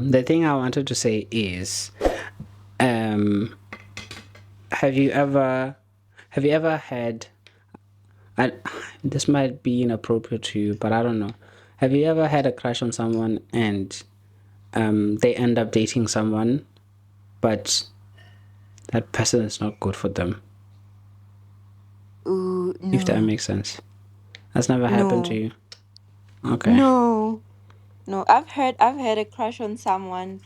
The thing I wanted to say is, um, have you ever had, and this might be inappropriate to you, but I don't know. Have you ever had a crush on someone and they end up dating someone, but that person is not good for them? Ooh, If that no, makes sense. That's never happened to no, you. Okay. no, no. I've had a crush on someone,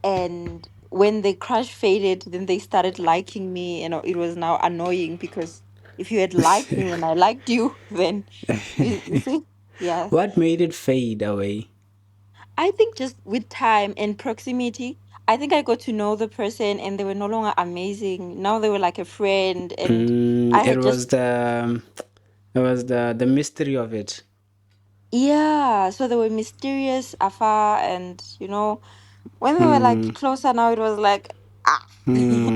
and when the crush faded, then they started liking me, and it was now annoying because if you had liked me and I liked you, then you see, yeah. What made it fade away? I think just with time and proximity, I think I got to know the person and they were no longer amazing. Now they were like a friend, and I It had was just, the mystery of it. yeah, so they were mysterious, afar, and when they were like Hmm. closer now, it was like, ah. Hmm.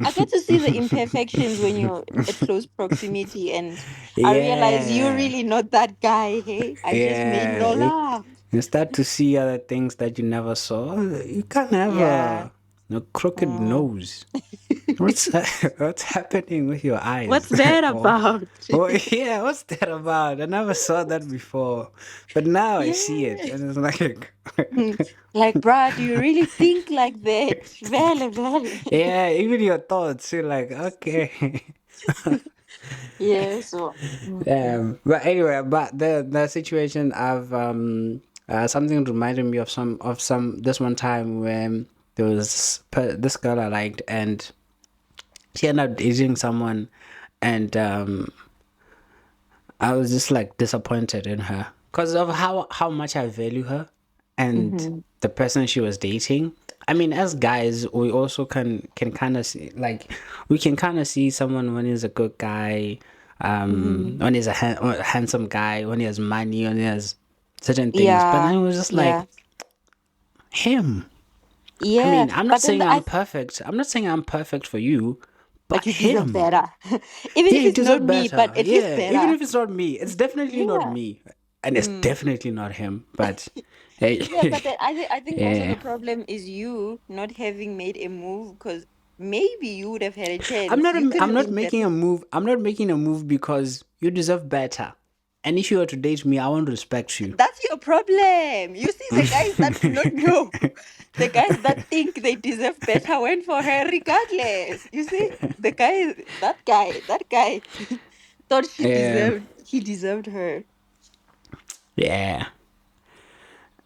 I got to see the imperfections when you're at close proximity, and I realized you're Yeah. really not that guy. Hey, I just made it Yeah. all up. You start to see other things that you never saw. You can't have Yeah. a crooked Mm. nose. What's what's happening with your eyes? What's that oh, about? oh, yeah, what's that about? I never saw that before, but now I see it, Yeah. and it's like, Like, bruh, do you really think like that? Vele, vele. yeah, even your thoughts, you're like, okay. Yeah, so. But anyway, but the situation I've something reminded me of some this one time when there was this girl I liked, and she ended up dating someone, and I was just like disappointed in her because of how much I value her and Mm-hmm. the person she was dating. I mean, as guys, we also can kind of see, like, we can kind of see someone when he's a good guy, Mm-hmm. when he's a handsome guy, when he has money, when he has certain things. But then Yeah, it was just like yeah, him. I yeah. mean, I'm not But then saying I'm perfect. I'm not saying I'm perfect for you, but but you deserve him. better. Even Yeah, if you it's not deserve me, but better. at least Yeah, even better. if it's not me, it's definitely not Yeah. me, and it's Mm. definitely not him. But hey, Yeah, but then I think also yeah, the problem is you not having made a move, because maybe you would have had a I'm chance. not. You could I'm have not been making better. a move. I'm not making a move because you deserve better. And if you were to date me, I won't respect you. That's your problem. You see, the guys that do not know, the guys that think they deserve better went for her regardless. You see, that guy thought Yeah, he deserved her. yeah.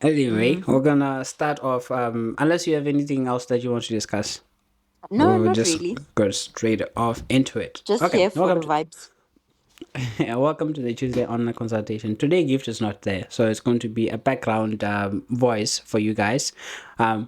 Anyway, we're Hmm. gonna start off. Unless you have anything else that you want to discuss, No, we'll not just really. go straight off into it. Just Okay, here for the vibes. yeah, welcome to the Tuesday online consultation. Today, Gift is not there, so it's going to be a background voice for you guys.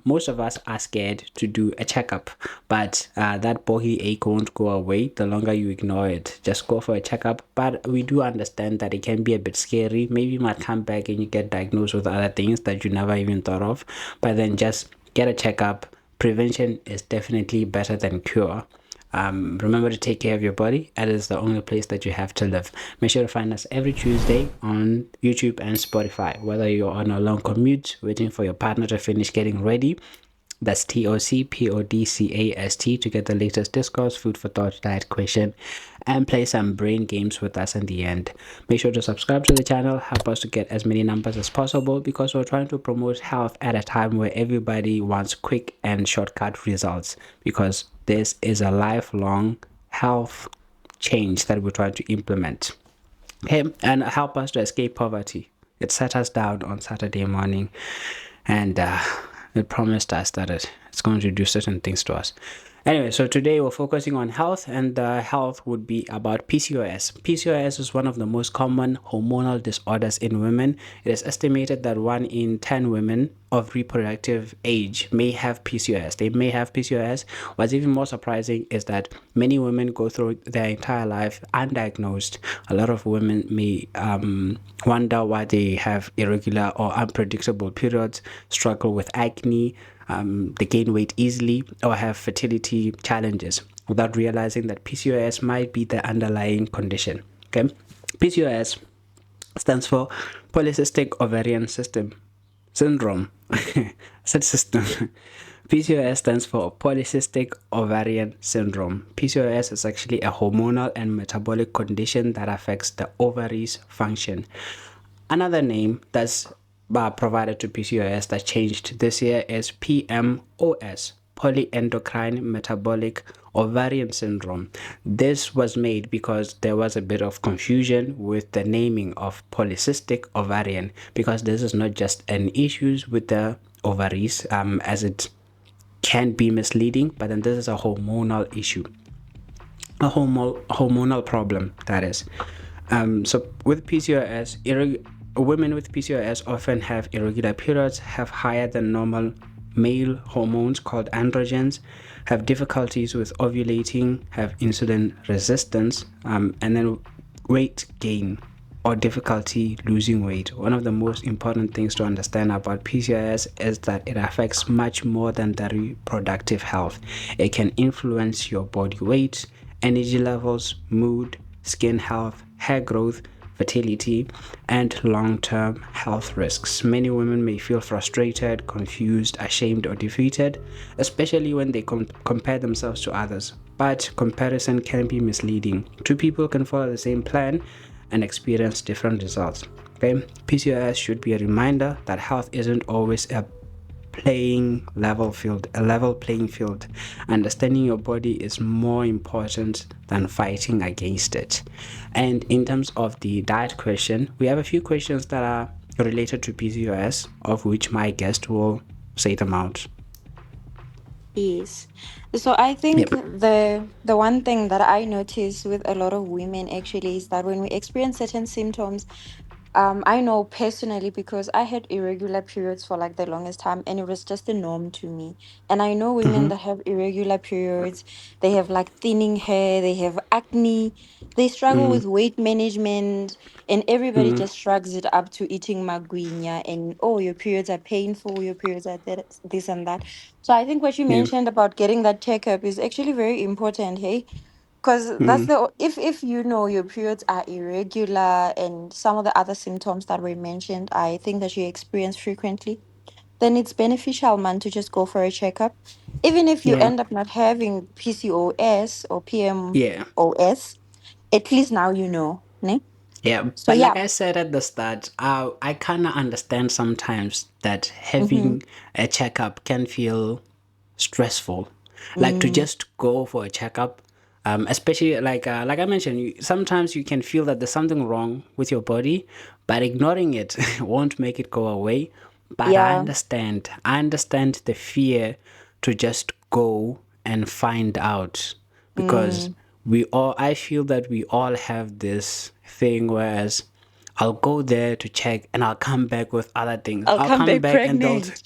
Most of us are scared to do a checkup, but that bogey ache won't go away the longer you ignore it. Just go for a checkup. But we do understand that it can be a bit scary. Maybe you might come back and you get diagnosed with other things that you never even thought of. But then just get a checkup. Prevention is definitely better than cure. Remember to take care of your body. It is the only place that you have to live. Make sure to find us every Tuesday on YouTube and Spotify. Whether you're on a long commute, waiting for your partner to finish getting ready, that's TOCPODCAST to get the latest discourse, food for thought, diet question, and play some brain games with us in the end. Make sure to subscribe to the channel, help us to get as many numbers as possible because we're trying to promote health at a time where everybody wants quick and shortcut results because this is a lifelong health change that we're trying to implement. Okay, and help us to escape poverty. It sat us down on Saturday morning and it promised us that it's going to do certain things to us. Anyway, so today we're focusing on health, and health would be about PCOS. PCOS is one of the most common hormonal disorders in women. It is estimated that 1 in 10 women of reproductive age may have PCOS. They may have PCOS. What's even more surprising is that many women go through their entire life undiagnosed. A lot of women may wonder why they have irregular or unpredictable periods, struggle with acne, they gain weight easily, or have fertility challenges without realizing that PCOS might be the underlying condition. Okay, PCOS stands for polycystic ovarian system. Syndrome. Set system. PCOS stands for polycystic ovarian syndrome. PCOS is actually a hormonal and metabolic condition that affects the ovaries' function. Another name that's provided to PCOS that changed this year is PMOS, polyendocrine metabolic ovarian syndrome. This was made because there was a bit of confusion with the naming of polycystic ovarian, because this is not just an issue with the ovaries, as it can be misleading, but then this is a hormonal issue, a hormonal problem, that is. So with PCOS, women with PCOS often have irregular periods, have higher than normal male hormones called androgens, have difficulties with ovulating, have insulin resistance, and then weight gain or difficulty losing weight. One of the most important things to understand about PCOS is that it affects much more than the reproductive health. It can influence your body weight, energy levels, mood, skin health, hair growth, fertility, and long-term health risks. Many women may feel frustrated, confused, ashamed, or defeated, especially when they compare themselves to others. But comparison can be misleading. Two people can follow the same plan and experience different results. Okay, PCOS should be a reminder that health isn't always a level playing field. Understanding your body is more important than fighting against it. And in terms of the diet question, we have a few questions that are related to PCOS, of which my guest will say them out. Yes. So I think Yep. the one thing that I notice with a lot of women actually is that when we experience certain symptoms, I know personally because I had irregular periods for like the longest time and it was just a norm to me. And I know women Mm-hmm. that have irregular periods, they have like thinning hair, they have acne, they struggle Mm-hmm. with weight management, and everybody Mm-hmm. just shrugs it up to eating maguinya and oh, your periods are painful, your periods are this and that. So I think what you Yeah. mentioned about getting that checkup is actually very important, hey? Because that's Mm-hmm. if you know your periods are irregular and some of the other symptoms that were mentioned, I think that you experience frequently, then it's beneficial, man, to just go for a checkup. Even if you Yeah. end up not having PCOS or Yeah. PMOS, at least now you know. Ne? Yeah, So but like yeah. I said at the start, I kind of understand sometimes that Mm-hmm. having a checkup can feel stressful. Like to Mm, just go for a checkup, especially like I mentioned, sometimes you can feel that there's something wrong with your body, but ignoring it won't make it go away. But yeah. I understand the fear to just go and find out, because Mm, I feel that we all have this thing, whereas I'll go there to check and I'll come back with other things. I'll I'll come come back back and pregnant.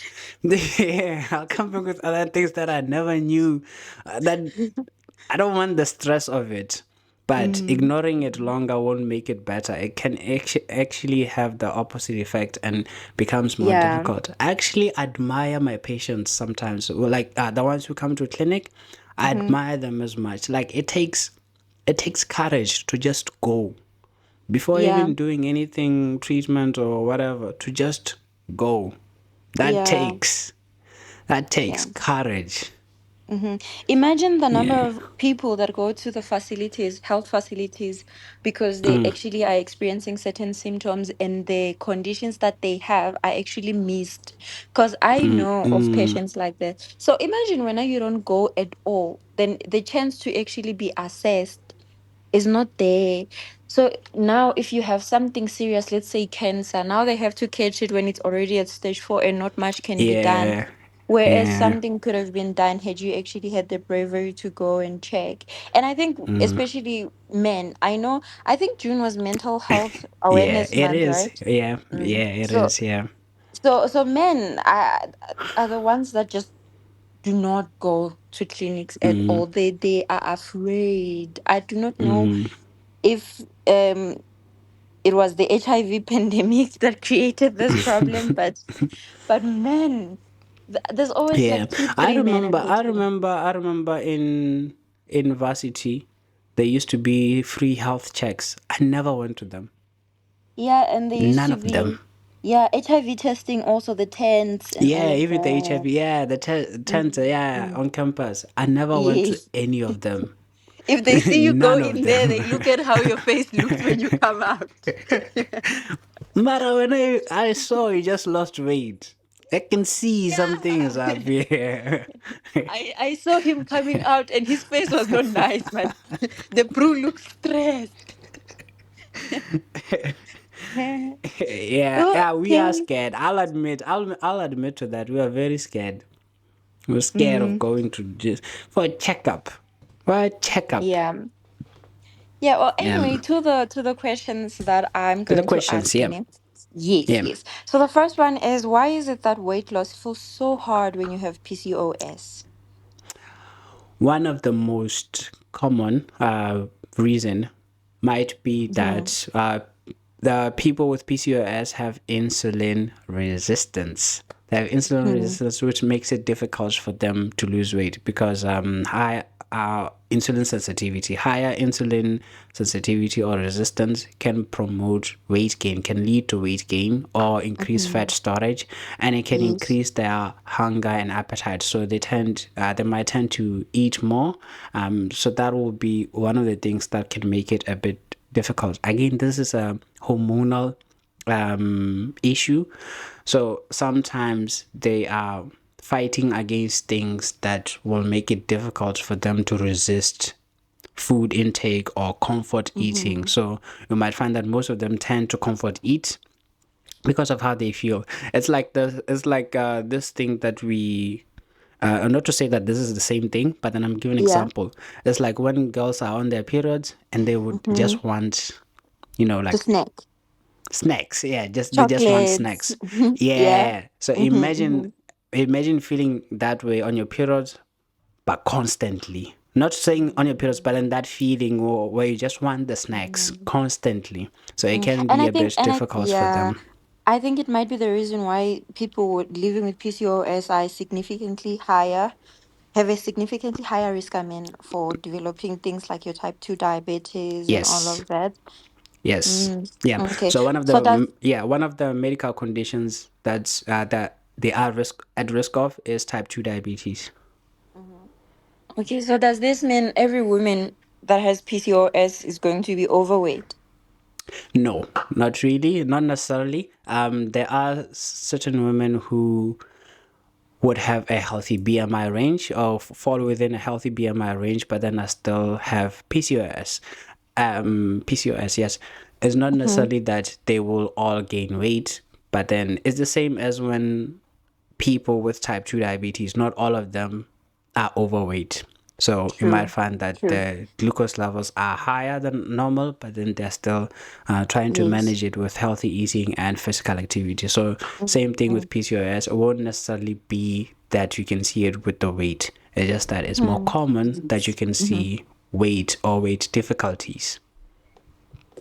yeah, I'll come back with other things that I never knew. That I don't want the stress of it. But Mm, ignoring it longer won't make it better. It can actually have the opposite effect and becomes more yeah. difficult. I actually admire my patients sometimes. Well, like the ones who come to clinic, I Mm-hmm. admire them as much. Like it takes courage to just go before Yeah. even doing anything, treatment or whatever, to just go. That Yeah. takes that takes Yeah. courage. Mm-hmm. Imagine the number Yeah. of people that go to the facilities, health facilities, because they actually are experiencing certain symptoms and the conditions that they have are actually missed. Because I know of patients like that. So imagine when you don't go at all, then the chance to actually be assessed is not there. So now, if you have something serious, let's say cancer, now they have to catch it when it's already at stage 4 and not much can be done. Yeah. Whereas Yeah. something could have been done had you actually had the bravery to go and check. And I think, especially men, I think June was Mental Health Yeah. Awareness It Month, is. right? Yeah. Mm. Yeah. It So, is. Yeah. so men are the ones that just do not go to clinics at all. They are afraid. I do not know if it was the HIV pandemic that created this problem, but man, there's always Yeah. like two, I three men remember. at I HIV. remember. I remember in varsity, there used to be free health checks. I never went to them. Yeah, and they used None to of them. be, Yeah, HIV testing, also the tents and all Yeah, of even the that. HIV, yeah, the tent, yeah, Mm. on campus. I never went to Yes. any of them. If they see you go None of in there, they them. look at how your face looks when you come out. Matter when I saw you just lost weight. I can see some things Yeah. up here. I saw him coming out and his face was not nice, man. The bro looked stressed. Yeah, yeah, we are Okay. scared. I'll admit to that. We are very scared. We're scared of Mm, going to just for a checkup. For a checkup. yeah. Yeah, well, anyway, Um, to the questions that I'm the going to questions, ask you yeah, now. Yes, yeah. yes. So the first one is, why is it that weight loss feels so hard when you have PCOS? One of the most common reason might be Mm-hmm. that the people with PCOS have insulin resistance. They have insulin Mm-hmm. resistance, which makes it difficult for them to lose weight because high insulin sensitivity, higher insulin sensitivity or resistance can promote weight gain, can lead to weight gain or increase Mm-hmm. fat storage, and it can Yes. increase their hunger and appetite. So they might tend to eat more. So that will be one of the things that can make it a bit difficult. Again, this is a hormonal issue. So sometimes they are fighting against things that will make it difficult for them to resist food intake or comfort eating. Mm-hmm. So you might find that most of them tend to comfort eat because of how they feel. It's like this thing that we not to say that this is the same thing, but then I'm giving an Yeah. example. It's like when girls are on their periods and they would Mm-hmm. just want, To like snack. snacks. Yeah, just they just want Chocolates. snacks. Yeah. Yeah. So Mm-hmm. Mm-hmm. imagine feeling that way on your periods, but constantly. Not saying on your periods, but in that feeling where you just want the snacks Mm-hmm. constantly. So it can And be I a think, bit difficult for yeah, them. I think it might be the reason why people living with PCOS are significantly higher, have a significantly higher risk, I mean, for developing things like your type 2 diabetes and all Yes. of that. Yes. Mm, Yeah. okay. So one of So the does, one of the medical conditions that they are at risk of is type 2 diabetes. Mhm. Okay, so does this mean every woman that has PCOS is going to be overweight? No, not really, not necessarily. There are certain women who would have a healthy BMI range or fall within a healthy BMI range, but then I still have PCOS. PCOS, yes. It's not Mm-hmm. necessarily that they will all gain weight, but then it's the same as when people with type 2 diabetes, not all of them are overweight. So you might True. find that True. the glucose levels are higher than normal, but then they're still trying to Yes. manage it with healthy eating and physical activity. So same thing Mm-hmm. with PCOS. It won't necessarily be that you can see it with the weight. It's just that it's more common that you can Mm-hmm. see weight or weight difficulties.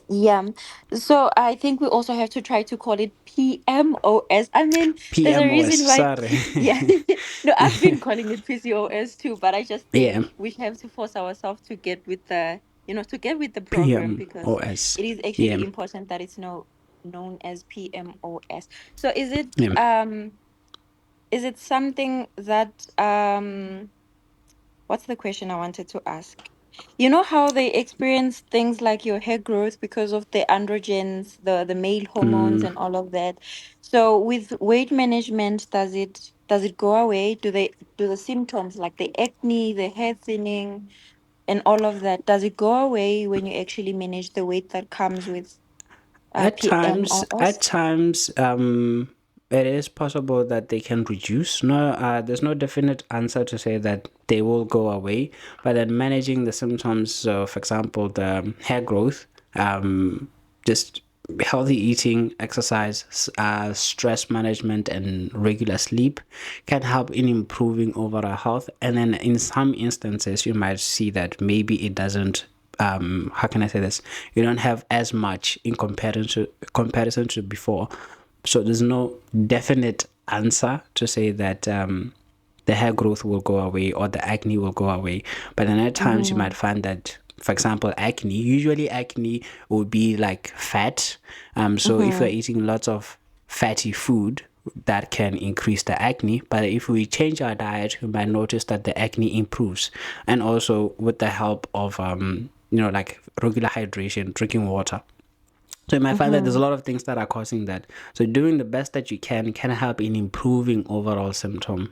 Yeah. So I think we also have to try to call it PMOS. I mean, there's a PMOS, reason why sorry. yeah. No, I've been calling it PCOS too, but I just Yeah, think we have to force ourselves to get with to get with the program because PMOS. it is Yeah, actually important that it's known as PMOS. So yeah. is it something that what's the question I wanted to ask? You know how they experience things like your hair growth because of the androgens, the male hormones Mm, and all of that. So with weight management, does it go away? Do the symptoms like the acne, the hair thinning, and all of that, does it go away when you actually manage the weight that comes with at PMOS? times, it is possible that they can reduce. No, there's no definite answer to say that they will go away. But then managing the symptoms, so for example, the hair growth, just healthy eating, exercise, stress management, and regular sleep can help in improving overall health. And then in some instances, you might see that maybe it doesn't how can I say this? You don't have as much in comparison to before. So there's no definite answer to say that the hair growth will go away or the acne will go away. But then at times you Mm-hmm. might find that, for example, usually acne would be like fat. So if you're Mm-hmm. eating lots of fatty food that can increase the acne. But if we change our diet, we might notice that the acne improves. And also with the help of like regular hydration, drinking water. So you might find that there's a Mm-hmm. lot of things that are causing that. So doing the best that you can help in improving overall symptoms.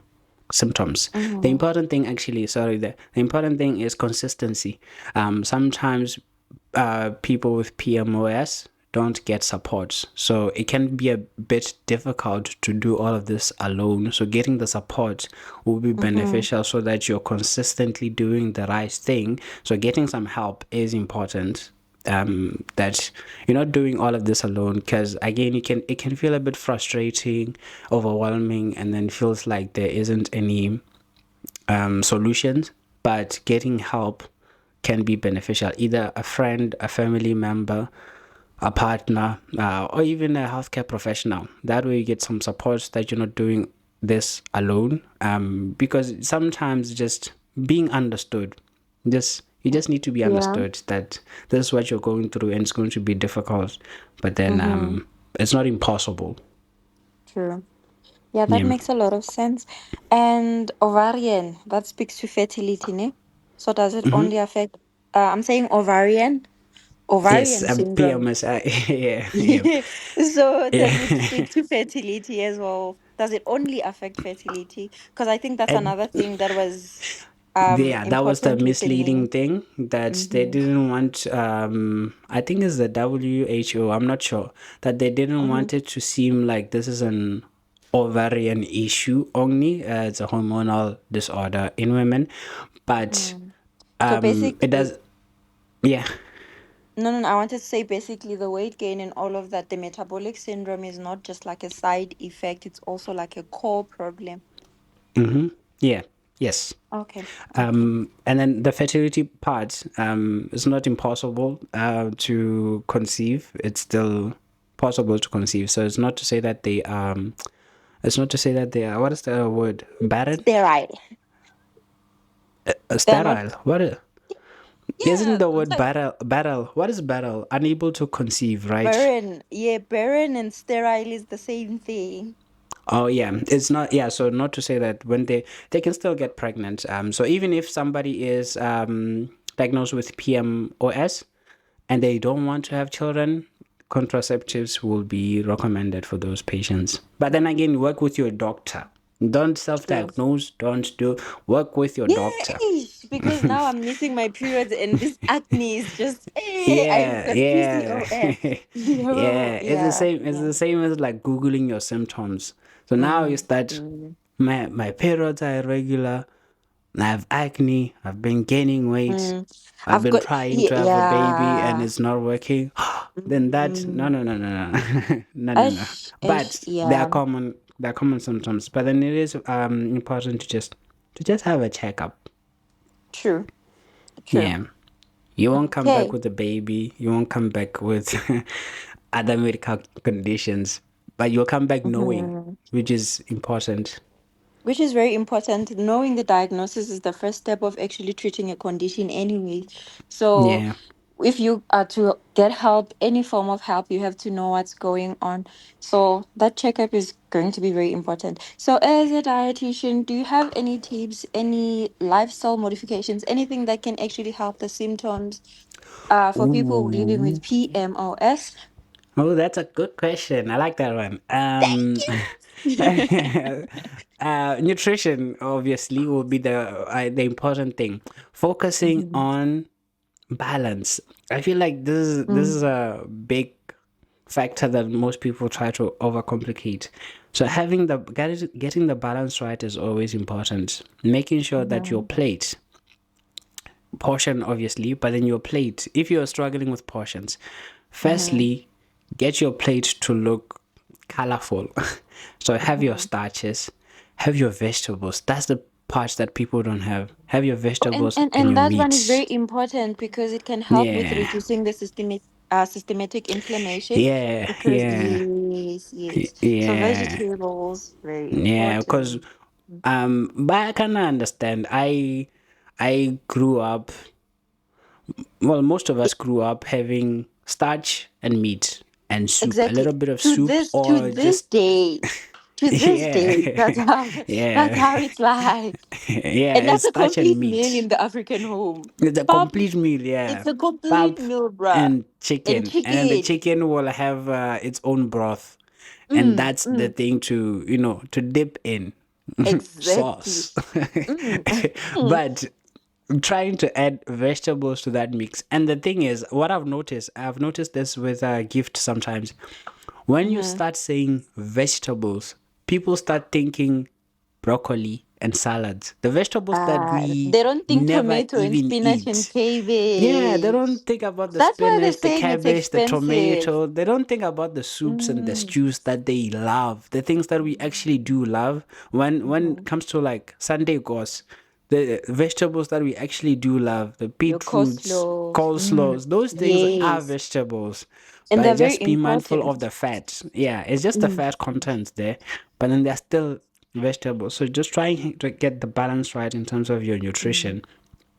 The Mm-hmm. important thing actually, sorry, the important thing is consistency. Sometimes people with PMOS don't get support. So it can be a bit difficult to do all of this alone. So getting the support will be Mm-hmm. beneficial so that you're consistently doing the right thing. So getting some help is important. That you're not doing all of this alone, because again it can feel a bit frustrating, overwhelming, and then feels like there isn't any solutions. But getting help can be beneficial, either a friend, a family member, a partner, or even a healthcare professional. That way you get some support that you're not doing this alone. Because sometimes just being understood, just you just need to be Yeah. understood that this is what you're going through and it's going to be difficult, but then Mm-hmm. it's not impossible. True. Yeah, that Yeah. makes a lot of sense. And ovarian, that speaks to fertility, ne? So does it Hmm. only affect, I'm saying Yes, ovarian syndrome. PMS. Yeah, yeah, So does it yeah. speak to fertility as well? Does it only affect fertility? Because I think that's And another thing that was yeah, that was the important misleading recently. thing, that they Mm-hmm. didn't want. I think it's the WHO. I'm not sure, that they didn't Mm-hmm. want it to seem like this is an ovarian issue only. It's a hormonal disorder in women, but Mm. So it basically, does. Yeah. no, no, no, I wanted to say basically the weight gain and all of that, the metabolic syndrome is not just like a side effect, it's also like a core problem. Mm-hmm. Yeah. Yes. Okay, okay. And then the fertility part, it's not impossible to conceive. It's still possible to conceive. So it's not to say that they are, what is the word? Barren? Sterile. They're not, Sterile. What is, isn't yeah, the word barrel? What is barrel? Unable to conceive, right? barren. Yeah, barren and sterile is the same thing. Oh yeah, it's not, yeah. So not to say that when they can still get pregnant. So even if somebody is diagnosed with PMOS and they don't want to have children, contraceptives will be recommended for those patients. But then again, work with your doctor. Don't True. self-diagnose. Don't do work with your doctor. Yay! Because now I'm missing my periods and this acne is just, hey, I've Yeah, got yeah, PCOS. Yo, yeah. It's the yeah, same. It's yeah. the same as like googling your symptoms. So now you Mm, start. mm, My periods are irregular. I have acne. I've been gaining weight. mm. I've I've been got, trying yeah, to have a baby and yeah. it's not working. Then that no, Mm. no, no, no, no, no, no, no. Ish, But they are yeah. common. They're common symptoms. But then it is important to just have a checkup. True, true. Yeah. You won't come back Okay. with a baby. You won't come back with other medical conditions, but you'll come back knowing, Mhm. which is important. Which is very important. Knowing the diagnosis is the first step of actually treating a condition anyway. So Yeah. if you are to get help, any form of help, you have to know what's going on. So that checkup is going to be very important. So as a dietitian, do you have any tips, any lifestyle modifications, anything that can actually help the symptoms for people living with Ooh. PMOS? Oh, that's a good question. I like that one. Thank you. Nutrition obviously will be the important thing. Focusing Mhm. on balance. I feel like this is Mm, a big factor that most people try to overcomplicate. So having getting the balance right is always important. Making sure that your mhm, plate portion obviously, but then your plate, if you're struggling with portions, mhm, firstly get your plate to look colorful. So have your mhm. starches, have your vegetables. That's the parts that people don't have your Oh, and, vegetables and and and your that one is meats. very important because it can help with Yeah, reducing the systematic inflammation. yeah, Because yeah, yes, yes. So yeah, vegetables very yeah, because important. but I kind of understand. I grew up, well, most of us grew up having starch and meat. and soup, a Exactly. little bit of To soup, this to or this just day. To this yeah, day. That's yeah, how it's like. yeah. And that's It's a starch and complete meal meat. in the African home. It's a Pap, complete meal, yeah. it's a complete Pap meal, bruh. and And chicken, and then the chicken. chicken will have its own broth, and that's the Mm. thing to to dip in Exactly. sauce. Mm. Mm. But trying to add vegetables to that mix, and the thing is, what I've noticed this with gift sometimes. When you Mm-hmm. start saying vegetables, people start thinking broccoli and salads, the vegetables that we They don't think never tomato and even spinach and eat. Yeah, they don't cabbage. think about the That's why they're spinach, the saying it's cabbage, the expensive. tomato. They don't think about the soups and the Mm. stews that they love, the things that we actually do love. When Mm-hmm. it comes to like Sunday goes, the vegetables that we actually do love, the Your beetroots, coleslaw. Mm. coleslaws, those things are Yes. vegetables. And they're But very just be mindful of important. the fat. Yeah, it's just the Mm. fat content there, but then they're still vegetables. So just trying to get the balance right in terms of your Mm. nutrition,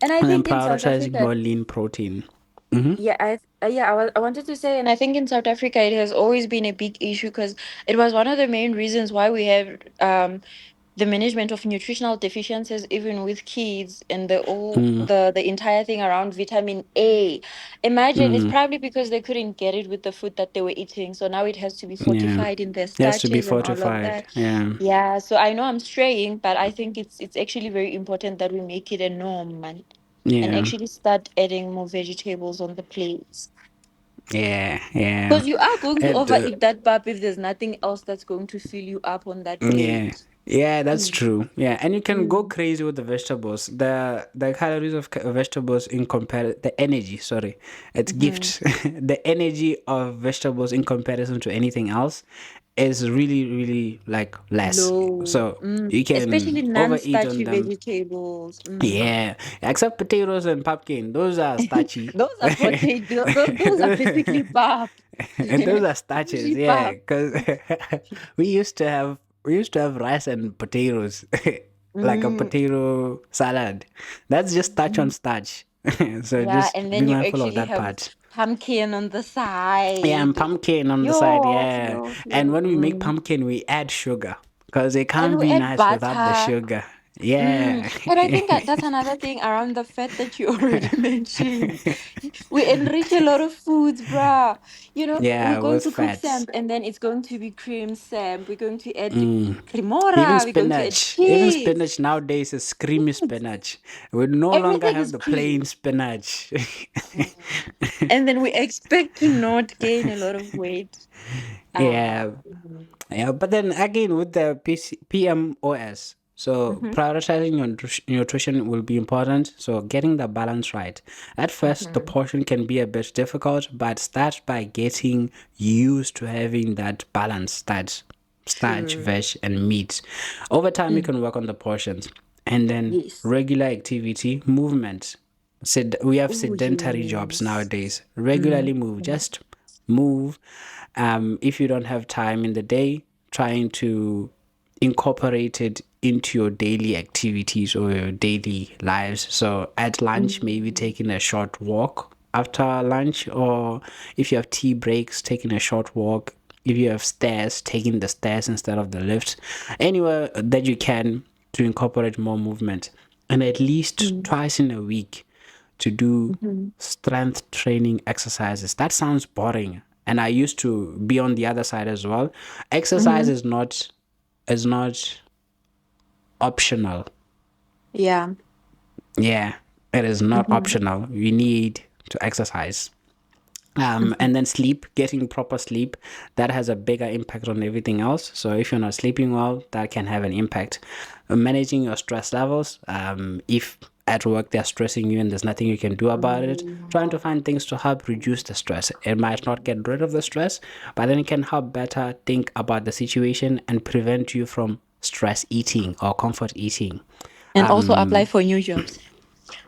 And I and then think in South prioritizing Africa, your lean protein. Mm-hmm. I wanted to say, and I think in South Africa it has always been a big issue because it was one of the main reasons why we have the management of nutritional deficiencies even with kids and the entire thing around vitamin A. Imagine it's Mm-hmm. probably because they couldn't get it with the food that they were eating, so now it has to be Yeah. fortified in their It has to be starches and all of fortified. that. Yeah. Yeah, so I know I'm straying, but I think it's actually very important that we make it a norm, man, and Yeah. actually start adding more vegetables on the plates. Yeah. Yeah. Because you are going to And overeat that pap if there's nothing else that's going to fill you up on that yeah. plate. Yeah, that's Mm. true. Yeah, and you can go Mm. crazy with the vegetables. The calories of vegetables in compare the energy, sorry, it's Mm-hmm. gifts. The energy of vegetables in comparison to anything else is really, really like less. Low. So Mm. you Especially can overeat on non-starchy them. vegetables. Mm. Yeah, except potatoes and pumpkin. Those are starchy. Those are potato. Those are basically pap. And those are starches, Bougie yeah. pap. Because we used to have rice and potatoes, like a Mm. potato salad. That's just starch on Mm. starch. So Yeah, just and be then you mindful of actually that have part. pumpkin on the Yeah, and side. pumpkin on the side, Yo, yeah. yo, And yo. when we make Mm. pumpkin, we add sugar because it And can't we be add nice without the butter. sugar. Mm. Yeah. And I think that's another thing around the fat that you already mentioned. We enrich a lot of foods, bruh. We're Yeah, going with to cook fats. sam and then it's going to be cream sam. We're going to add Mm. Even remora. We're going to add spinach. Even cheese. spinach nowadays is creamy spinach. We no longer Everything have is the plain cream. spinach. Mm. And then we expect to not gain a lot of weight. Yeah, Mhm. yeah. But then again, with the PMOS, so Mhm. prioritizing your nutrition will be important. So getting the balance right. At first, the Mhm. portion can be a bit difficult, but start by getting used to having that balance, that starch, True. veg, and meat. Over time, you Mm. can work on the portions, and then Yes. regular activity, movement. We have Oh, sedentary jobs yes. nowadays. Regularly Mm. move, just move. If you don't have time in the day, trying to incorporate it into your daily activities or your daily lives. So at lunch, maybe Mm. taking a short walk after lunch, or if you have tea breaks, taking a short walk. If you have stairs, taking the stairs instead of the lift. Anywhere that you can to incorporate more movement. And at least Mm. twice in a week to do Mhm. strength training exercises. That sounds boring. And I used to be on the other side as well. Exercise Mhm. is not optional. Yeah. Yeah, it is not Mhm. optional. You need to exercise. Mhm. And then sleep, getting proper sleep, that has a bigger impact on everything else. So if you're not sleeping well, that can have an impact. Managing your stress levels, if at work they're stressing you and there's nothing you can do about it, trying to find things to help reduce the stress. It might not get rid of the stress, but then it can help better think about the situation and prevent you from stress eating or comfort eating. And also apply for new jobs.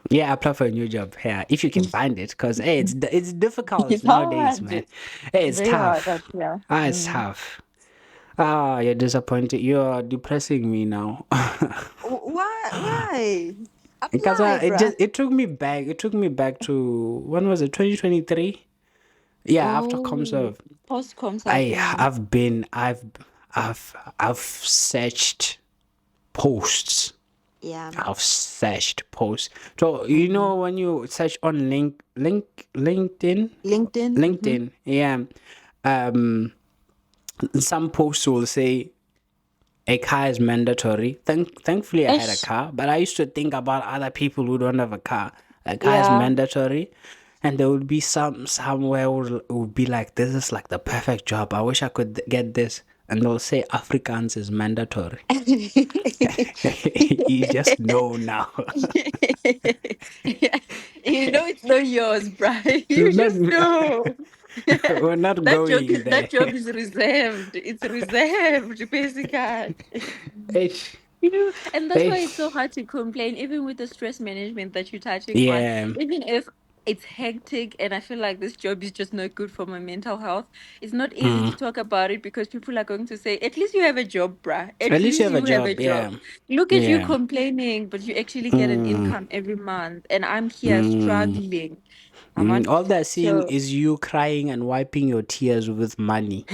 Yeah, apply for a new job here if you can find it, because hey, it's difficult It's nowadays, hard. man. It's Hey, it's very hard, tough. yeah. It's Mm. tough. Ah, you're disappointed. You're depressing me now. Why? Why? Because Apply, it bruh. just it took me back. It took me back to when was it? 2023. Yeah, after Oh, conserve, post I consulting. I've been I've searched posts. Yeah. I've searched posts. So you Mm-hmm. know when you search on LinkedIn, LinkedIn. Mm-hmm. LinkedIn, yeah, um, some posts will say a car is mandatory. Thankfully, I had a Ish. car, but I used to think about other people who don't have a car. A car is Yeah. mandatory, and there would be somewhere would be like, this is like the perfect job. I wish I could get this, and they'll say Afrikaans is mandatory. You just know now. Yeah. You know it's not yours, Brian. It's You not. just know. We're not going there. That job is reserved. It's reserved, basically. Ish, And that's why it's so ish. hard to complain, even with the stress management that you're touching on. Yeah. Even if it's hectic and I feel like this job is just not good for my mental health, it's not easy to talk about it because people are going to say, at least you have a job, bruh. At At least you least have a you have a job. job. Yeah. Look at you Yeah. complaining, but you actually get an income every month. And I'm here struggling. I'm on. All they're seeing So is you crying and wiping your tears with money.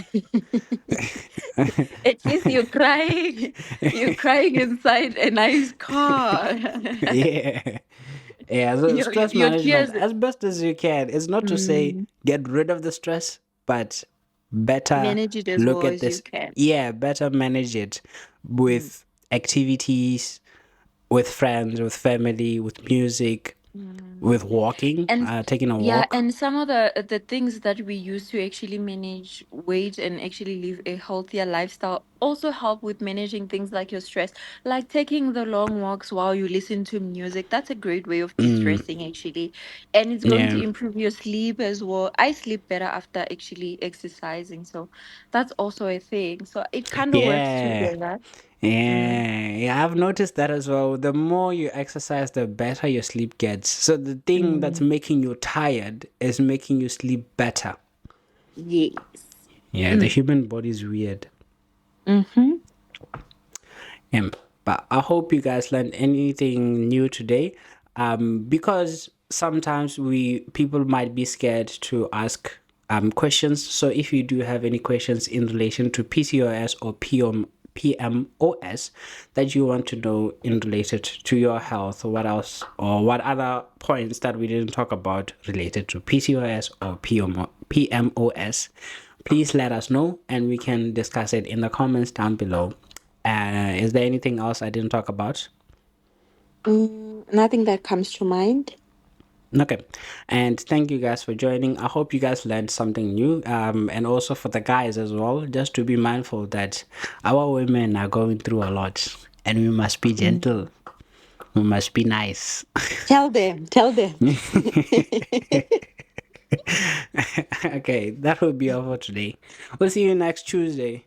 at least you're crying. You're crying inside a nice car. Yeah. Yeah. So stress Your management, tears. as best as you can. It's not to say Mm, get rid of the stress, but better manage it as look well at as you this. can. Yeah, better manage it Mm, with activities, with friends, with family, with music, mm. with walking, And taking a yeah, walk. and some of the things that we use to actually manage weight and actually live a healthier lifestyle also help with managing things like your stress, like taking the long walks while you listen to music. That's a great way of Mm, de-stressing actually, and it's going to yeah. improve your sleep as well. I sleep better after actually exercising, so that's also a thing. So it kind of works Yeah. together. Mm, Yeah, yeah, I've noticed that as well. The more you exercise, the better your sleep gets. So the thing that's mm, making you tired is making you sleep better. yes. Yeah, the Mm, human body is weird. mm-hmm. Yeah, but I hope you guys learned anything new today. Because sometimes we people might be scared to ask questions. So if you do have any questions in relation to PCOS or PMOS that you want to know in related to your health, what else or what other points that we didn't talk about related to PCOS or PMOS, please let us know and we can discuss it in the comments down below. Is there anything else I didn't talk about? Nothing that comes to mind. Okay, and thank you guys for joining. I hope you guys learned something new. And also for the guys as well, just to be mindful that our women are going through a lot, and we must be Mm. gentle. We must be nice. Tell them, tell them. Okay, that will be all for today. We'll see you next Tuesday.